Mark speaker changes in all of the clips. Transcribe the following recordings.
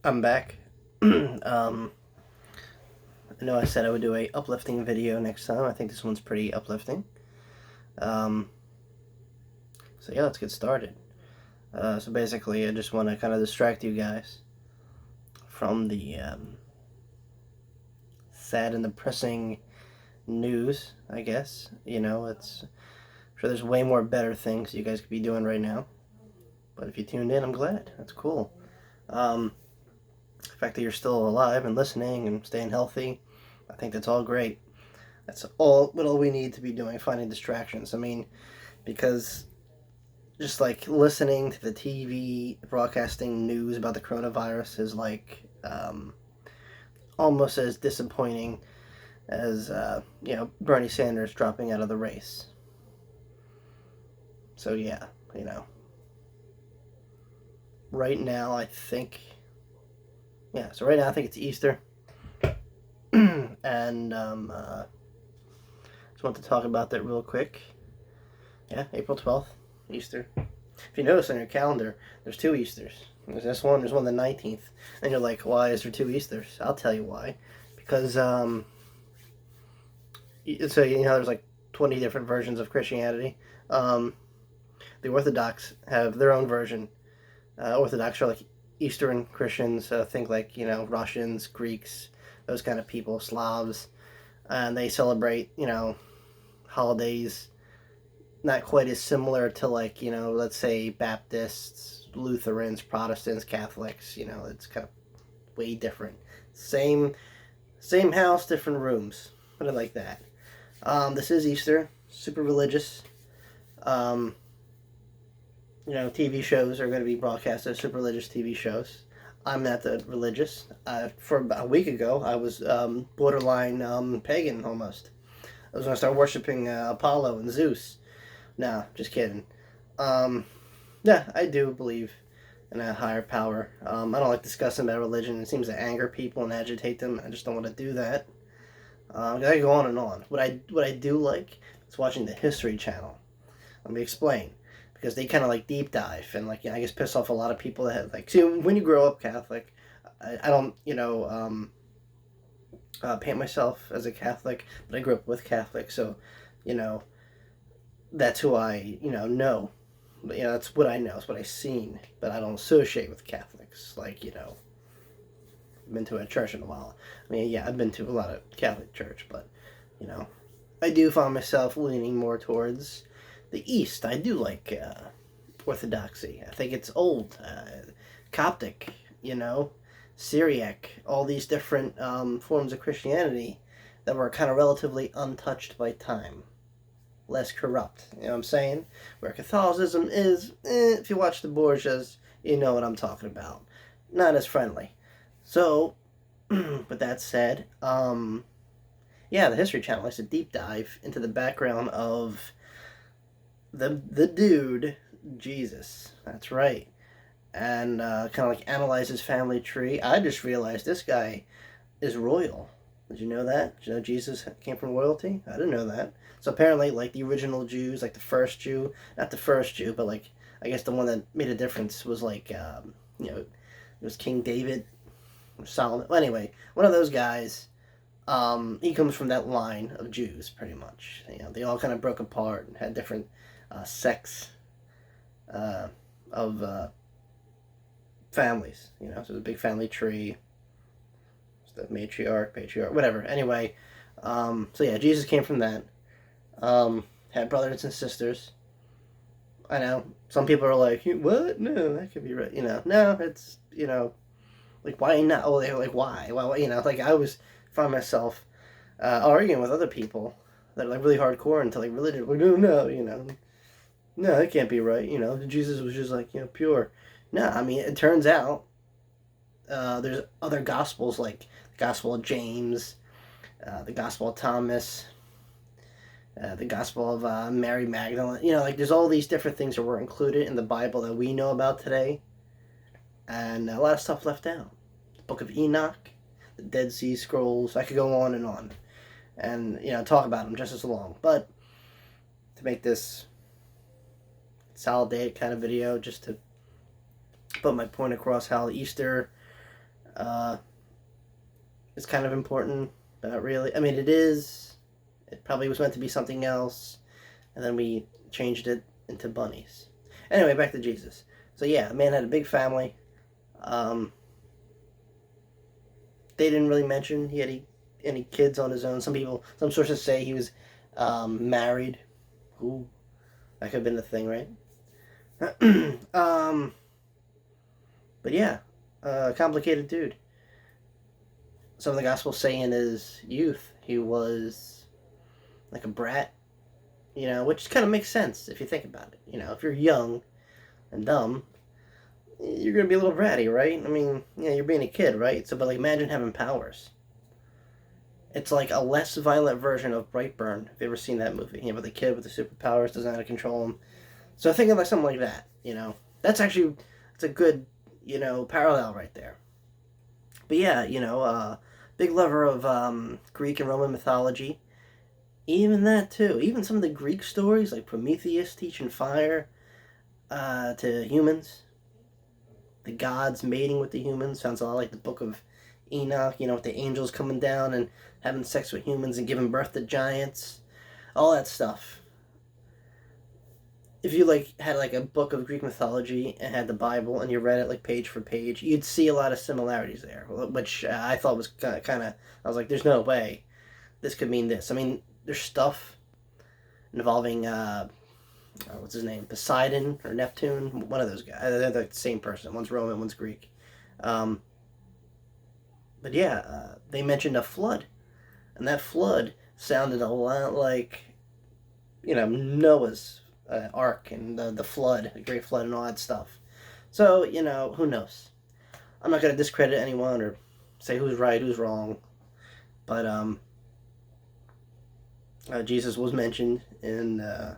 Speaker 1: I'm back. I know I said I would do a uplifting video next time. I think this one's pretty uplifting. Um, so yeah, let's get started. So basically, I just want to kind of distract you guys from the sad and depressing news. I guess I'm sure there's way more better things you guys could be doing right now. But if you tuned in, I'm glad. That's cool. Um, the fact that you're still alive and listening and staying healthy, I think that's all great. That's all we need to be doing, finding distractions. I mean, because just like listening to the TV broadcasting news about the coronavirus is like almost as disappointing as Bernie Sanders dropping out of the race. So yeah, you know, right now I think right now I think it's Easter, and just want to talk about that real quick. Yeah, April 12th, Easter. If you notice on your calendar, there's two Easters. There's this one, there's one the 19th. And you're like, why is there two Easters? I'll tell you why. Because, so there's like 20 different versions of Christianity. The Orthodox have their own version. Orthodox are like Eastern Christians, think like, Russians, Greeks, those kind of people, Slavs. And they celebrate, holidays not quite as similar to like let's say Baptists, Lutherans, Protestants, Catholics. It's kind of way different. Same house, different rooms. Put it like that. This is Easter. Super religious. Um, TV shows are going to be broadcasted. Super religious TV shows. I'm not that religious. For about a week ago, I was borderline pagan almost. I was going to start worshiping Apollo and Zeus. No, just kidding. Um, yeah, I do believe in a higher power. I don't like discussing about religion. It seems to anger people and agitate them. I just don't want to do that. I could go on and on. What I do like is watching the History Channel. Let me explain. Because they kind of like deep dive and like I guess piss off a lot of people that have like see when you grow up Catholic. I don't paint myself as a Catholic, but I grew up with Catholics, so you know that's who I know. But, that's what I know. It's what I've seen. But I don't associate with Catholics. Like I've been to a church in a while. I mean, yeah, I've been to a lot of Catholic church, but you know, I do find myself leaning more towards the East. I do like Orthodoxy. I think it's old, Coptic. Syriac. All these different forms of Christianity that were kind of relatively untouched by time, less corrupt. You know what I'm saying? Where Catholicism is, if you watch the Borgias, you know what I'm talking about. Not as friendly. So, with that said, yeah, the History Channel likes to deep dive into the background of the dude Jesus. That's right, and kind of like analyze his family tree. I just realized this guy is royal. Did you know that? Did you know Jesus came from royalty? I didn't know that. So apparently, like the original Jews, like the first Jew, not the first Jew, but like I guess the one that made a difference was like it was King David or Solomon. Well, anyway, one of those guys. He comes from that line of Jews, pretty much. They all kind of broke apart and had different sects uh, of families. So there's a big family tree. The matriarch, patriarch, whatever. Anyway, so yeah, Jesus came from that. Had brothers and sisters. I know some people are like, "What? No, that could be right." No, it's like why not? Oh, they're like why? Well, like I always find myself arguing with other people that are like really hardcore into like religion. Like, no, no, that can't be right. Jesus was just like pure. No, I mean it turns out there's other gospels like the Gospel of James, the Gospel of Thomas, the Gospel of Mary Magdalene. Like there's all these different things that were included in the Bible that we know about today, and a lot of stuff left out. The Book of Enoch, the Dead Sea Scrolls. I could go on, and talk about them just as long. But to make this consolidated kind of video, just to put my point across how Easter Uh, it's kind of important, but not really. I mean, it is. It probably was meant to be something else, and then we changed it into bunnies. Anyway, back to Jesus. So yeah, a man had a big family. Um, they didn't really mention he had any kids on his own. Some sources say he was married. Ooh, that could have been the thing, right? But yeah, complicated dude. Some of the gospels say in his youth he was like a brat, which kind of makes sense if you think about it. If you're young and dumb, you're gonna be a little bratty, right? I mean, you're being a kid, right? So, but like, imagine having powers. It's like a less violent version of Brightburn. Have you ever seen that movie? With the kid with the superpowers doesn't know how to control them. So I think of like something like that. That's actually it's a good parallel right there. But yeah, big lover of Greek and Roman mythology. Even that too. Even some of the Greek stories like Prometheus teaching fire to humans. The gods mating with the humans sounds a lot like the Book of Enoch. With the angels coming down and having sex with humans and giving birth to giants. All that stuff. If you had a book of Greek mythology and had the Bible and you read it page for page, you'd see a lot of similarities there, which I thought was kind of. I was like, "There's no way this could mean this." I mean, there's stuff involving what's his name, Poseidon or Neptune, one of those guys. They're the same person. One's Roman, one's Greek. But yeah, they mentioned a flood, and that flood sounded a lot like Noah's ark and the flood, the great flood, and all that stuff. So who knows? I'm not going to discredit anyone or say who's right, who's wrong, but Jesus was mentioned in the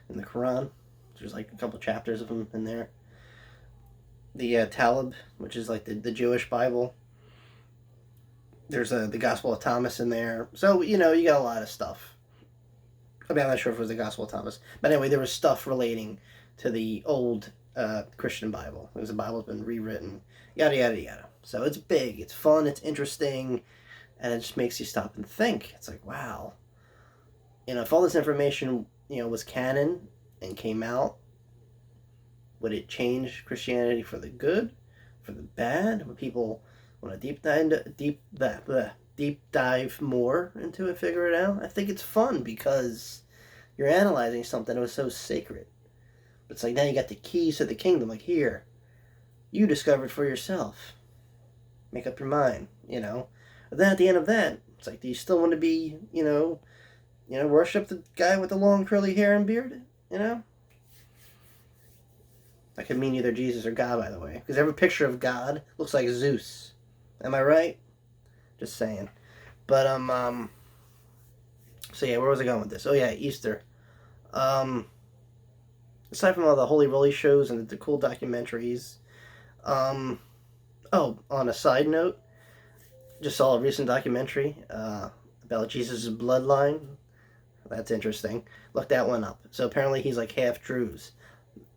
Speaker 1: Quran. There's a couple chapters of him in there. The Talmud, which is the Jewish Bible. There's the Gospel of Thomas in there. So you got a lot of stuff. I mean, I'm not sure if it was the Gospel of Thomas. But anyway, there was stuff relating to the old Christian Bible. Because the Bible's been rewritten, yada, yada, yada. So it's big, it's fun, it's interesting, and it just makes you stop and think. It's like, wow. If all this information, was canon and came out, would it change Christianity for the good, for the bad? Would people want to deep dive more into it, figure it out? I think it's fun because you're analyzing something that was so sacred. But it's now you got the keys to the kingdom. Here, you discover it for yourself. Make up your mind, But then at the end of that, it's do you still want to be, worship the guy with the long curly hair and beard, That could mean either Jesus or God, by the way. Because every picture of God looks like Zeus. Am I right? Just saying. But so yeah, where was I going with this? Oh yeah, Easter. Aside from all the Holy Roly shows and the cool documentaries, oh, on a side note, just saw a recent documentary about Jesus' bloodline. That's interesting. Look that one up. So apparently he's half Druze.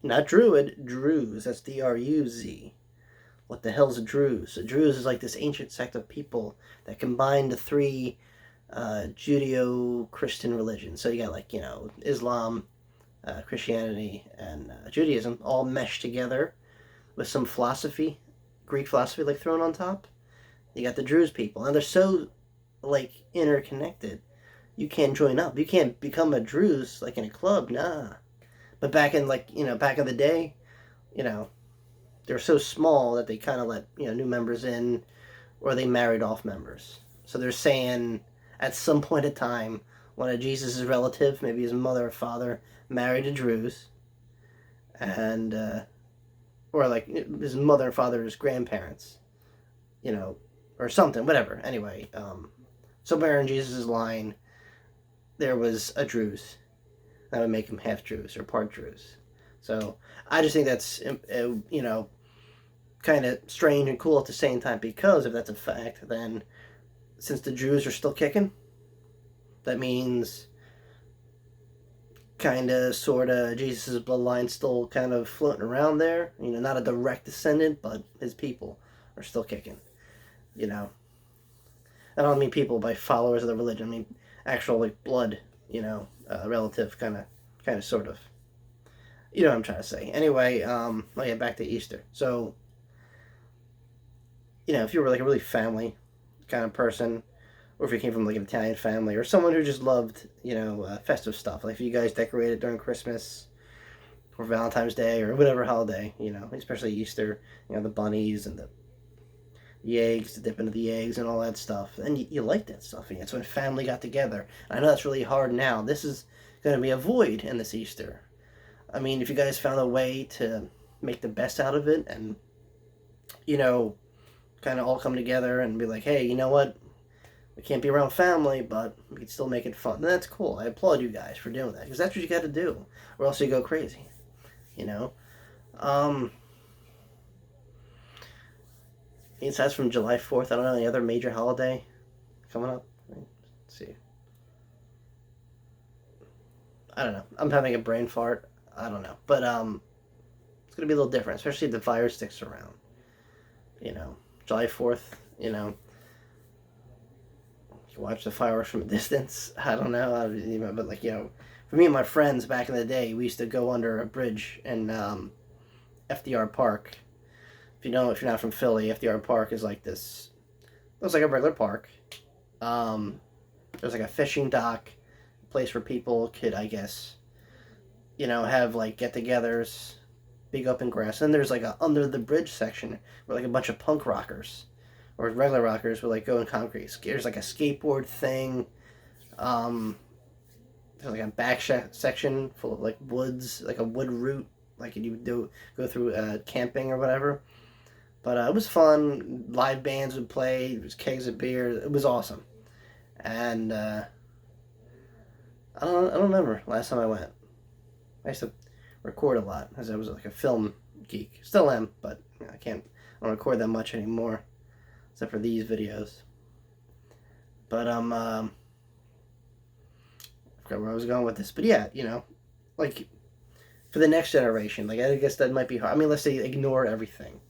Speaker 1: Not Druid, Druze. That's D-R-U-Z. What the hell's a Druze? A Druze is this ancient sect of people that combine the three Judeo-Christian religions. So you got Islam, Christianity, and Judaism all meshed together with some philosophy, Greek philosophy thrown on top. You got the Druze people, and they're so interconnected. You can't join up. You can't become a Druze in a club, nah. But back in back in the day, they're so small that they kind of let new members in, or they married off members. So they're saying at some point in time, one of Jesus' relatives, maybe his mother or father, married a Druze, and or his mother and father's grandparents, or something, whatever. Anyway, somewhere in Jesus' line, there was a Druze. That would make him half Druze or part Druze. So I just think that's kind of strange and cool at the same time, because if that's a fact, then since the Jews are still kicking, that means kind of sort of Jesus' bloodline still kind of floating around there. Not a direct descendant, but his people are still kicking. you know, I don't mean people by followers of the religion. I mean actual like blood, relative kind of sort of. You know what I'm trying to say. Anyway, oh yeah, back to Easter. So, if you were like a really family kind of person, or if you came from like an Italian family, or someone who just loved, festive stuff, like if you guys decorated during Christmas or Valentine's Day or whatever holiday, especially Easter, the bunnies and the eggs, to dip into the eggs and all that stuff, and you like that stuff. And it's when family got together. I know that's really hard now. This is going to be a void in this Easter. I mean, if you guys found a way to make the best out of it and, kind of all come together and be like, hey, you know what? We can't be around family, but we can still make it fun. And that's cool. I applaud you guys for doing that, because that's what you got to do, or else you go crazy, Aside from July 4th, I don't know, any other major holiday coming up? Let's see. I don't know. I'm having a brain fart. I don't know. But it's going to be a little different, especially if the virus sticks around. July 4th, you watch the fireworks from a distance. I don't know. But, for me and my friends back in the day, we used to go under a bridge in FDR Park. If you're not from Philly, FDR Park is like this. It looks like a regular park. There's like a fishing dock, a place where people could, I guess, have like get-togethers, big open grass. And there's like a under the bridge section where like a bunch of punk rockers or regular rockers would like go in concrete. There's like a skateboard thing. There's like a back section full of like woods, like a wood route, like you would go through camping or whatever. But it was fun. Live bands would play. There was kegs of beer. It was awesome. And I don't remember last time I went. I used to record a lot, as I was like a film geek. Still am, but I don't record that much anymore, except for these videos. But I forgot where I was going with this. But yeah, like for the next generation, like I guess that might be hard. I mean, let's say ignore everything.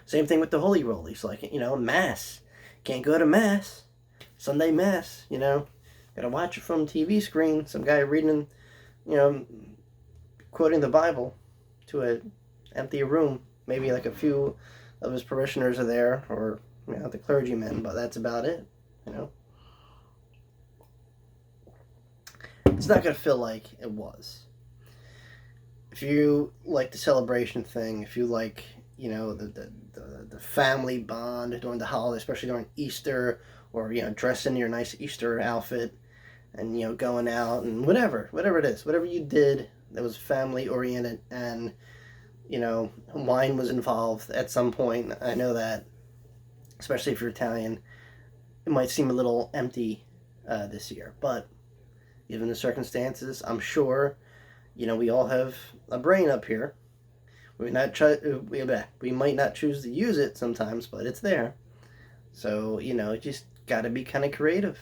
Speaker 1: Same thing with the Holy Rollies, like, Mass. Can't go to Mass. Sunday Mass, Gotta watch it from TV screen. Some guy reading, quoting the Bible to an empty room. Maybe like a few of his parishioners are there, or, the clergymen, but that's about it, It's not gonna feel like it was. If you like the celebration thing, if you like, the family bond during the holiday, especially during Easter, or dressing your nice Easter outfit, and going out and whatever it is, whatever you did that was family oriented, and wine was involved at some point. I know that, especially if you're Italian, it might seem a little empty this year, but given the circumstances, I'm sure we all have a brain up here. We might not choose to use it sometimes, but it's there. So, just gotta be kind of creative.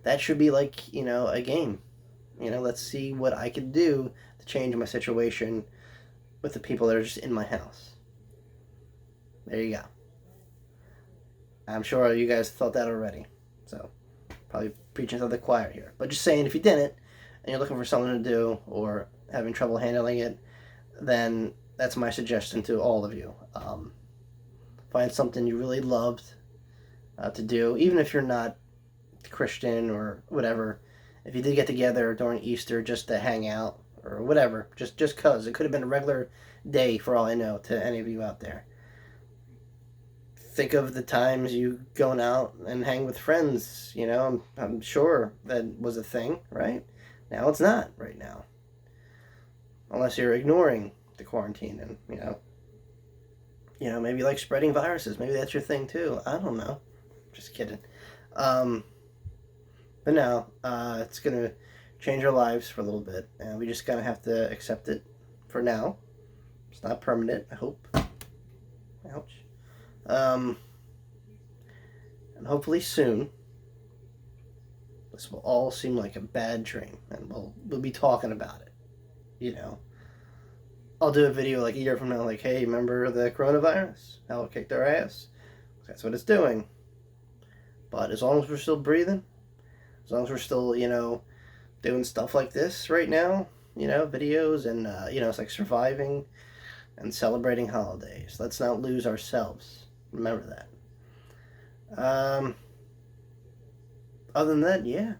Speaker 1: That should be like, a game. Let's see what I could do to change my situation with the people that are just in my house. There you go. I'm sure you guys thought that already. So, probably preaching to the choir here. But just saying, if you didn't, and you're looking for something to do, or having trouble handling it, then that's my suggestion to all of you. Find something you really loved to do, even if you're not Christian or whatever. If you did get together during Easter just to hang out or whatever, just cause. It could have been a regular day for all I know to any of you out there. Think of the times you going out and hang with friends, I'm sure that was a thing, right? Now it's not right now. Unless you're ignoring the quarantine and, maybe like spreading viruses. Maybe that's your thing too. I don't know. Just kidding. But no, it's going to change our lives for a little bit. And we just kind of have to accept it for now. It's not permanent, I hope. Ouch. And hopefully soon, this will all seem like a bad dream. And we'll be talking about it. I'll do a video like a year from now, like, hey, remember the coronavirus? How it kicked our ass? That's what it's doing. But as long as we're still breathing, as long as we're still, doing stuff like this right now, videos and, it's like surviving and celebrating holidays. Let's not lose ourselves. Remember that. Other than that, yeah.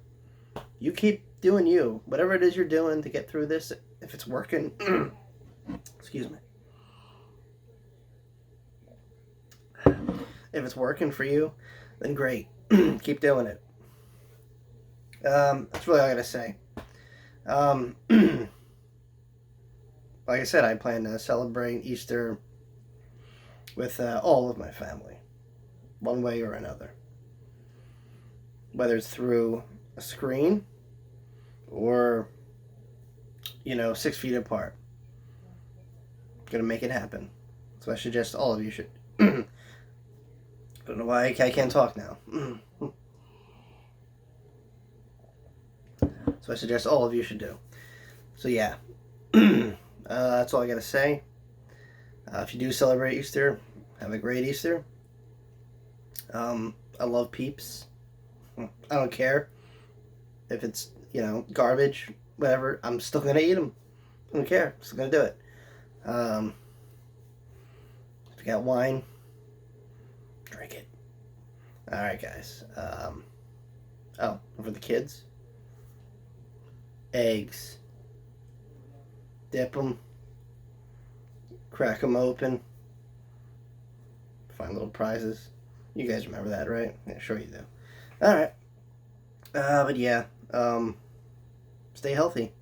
Speaker 1: You keep doing you. Whatever it is you're doing to get through this, if it's working, excuse me. If it's working for you, then great. Keep doing it. That's really all I gotta say. Like I said, I plan to celebrate Easter with all of my family, one way or another. Whether it's through a screen or, 6 feet apart. Gonna make it happen. So I suggest all of you should. I don't know why I can't talk now. So I suggest all of you should do. So yeah. That's all I gotta say. If you do celebrate Easter, have a great Easter. I love Peeps. I don't care if it's, garbage, whatever. I'm still gonna eat them. I don't care. I'm still gonna do it. If you got wine, drink it. Alright, guys. And for the kids, eggs. Dip them, crack them open, find little prizes. You guys remember that, right? Yeah, sure you do. Alright. But yeah, stay healthy.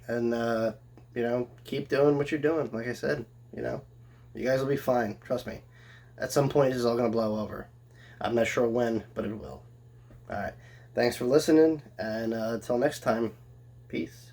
Speaker 1: And, keep doing what you're doing. Like I said, you guys will be fine. Trust me. At some point, this is all going to blow over. I'm not sure when, but it will. Alright. Thanks for listening, and until next time, peace.